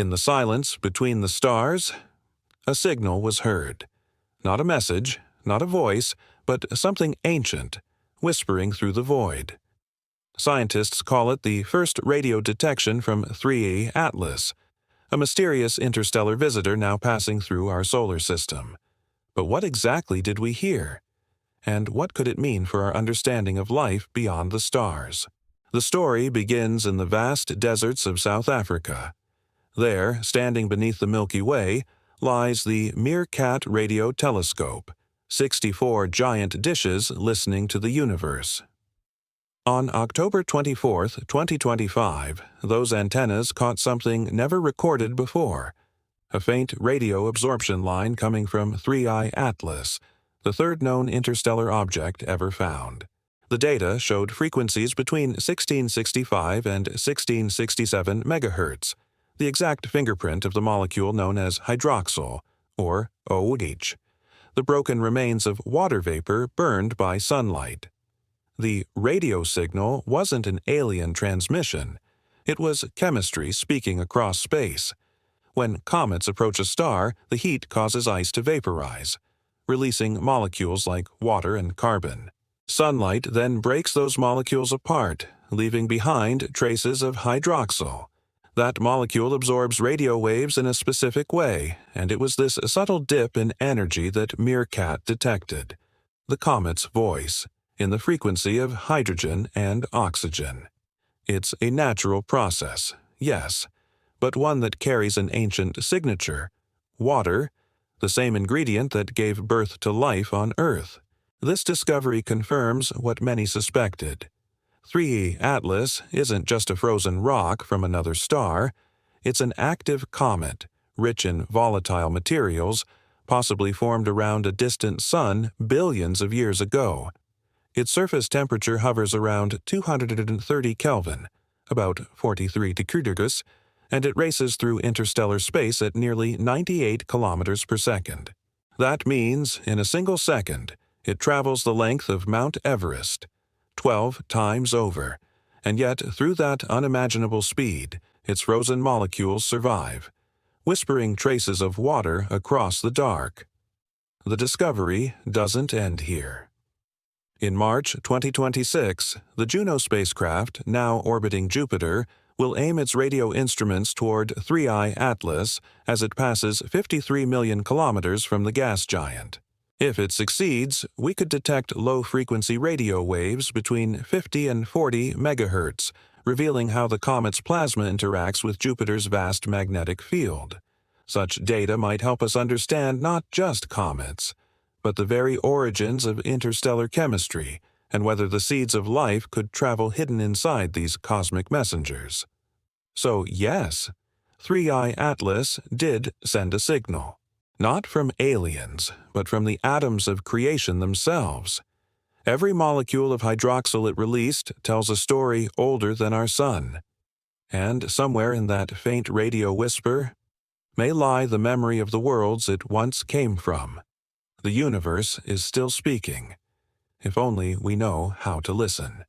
In the silence between the stars, a signal was heard. Not a message, not a voice, but something ancient, whispering through the void. Scientists call it the first radio detection from 3E Atlas, a mysterious interstellar visitor now passing through our solar system. But what exactly did we hear? And what could it mean for our understanding of life beyond the stars? The story begins in the vast deserts of South Africa. There, standing beneath the Milky Way, lies the Meerkat Radio Telescope, 64 giant dishes listening to the universe. On October 24, 2025, those antennas caught something never recorded before, a faint radio absorption line coming from 3I Atlas, the third known interstellar object ever found. The data showed frequencies between 1665 and 1667 megahertz, the exact fingerprint of the molecule known as hydroxyl, or OH, the broken remains of water vapor burned by sunlight. The radio signal wasn't an alien transmission. It was chemistry speaking across space. When comets approach a star, the heat causes ice to vaporize, releasing molecules like water and carbon. Sunlight then breaks those molecules apart, leaving behind traces of hydroxyl. That molecule absorbs radio waves in a specific way, and it was this subtle dip in energy that Meerkat detected, the comet's voice, in the frequency of hydrogen and oxygen. It's a natural process, yes, but one that carries an ancient signature: water, the same ingredient that gave birth to life on Earth. This discovery confirms what many suspected. 3E Atlas isn't just a frozen rock from another star. It's an active comet, rich in volatile materials, possibly formed around a distant sun billions of years ago. Its surface temperature hovers around 230 Kelvin, about 43 degrees, and it races through interstellar space at nearly 98 kilometers per second. That means, in a single second, it travels the length of Mount Everest, 12 times over, and yet through that unimaginable speed, its frozen molecules survive, whispering traces of water across the dark. The discovery doesn't end here. In March 2026, the Juno spacecraft, now orbiting Jupiter, will aim its radio instruments toward 3I Atlas as it passes 53 million kilometers from the gas giant. If it succeeds, we could detect low-frequency radio waves between 50 and 40 megahertz, revealing how the comet's plasma interacts with Jupiter's vast magnetic field. Such data might help us understand not just comets, but the very origins of interstellar chemistry and whether the seeds of life could travel hidden inside these cosmic messengers. So yes, 3I Atlas did send a signal. Not from aliens, but from the atoms of creation themselves. Every molecule of hydroxyl it released tells a story older than our sun. And somewhere in that faint radio whisper may lie the memory of the worlds it once came from. The universe is still speaking, if only we know how to listen.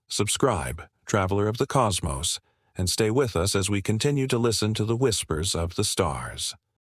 Subscribe, Traveler of the Cosmos, and stay with us as we continue to listen to the whispers of the stars.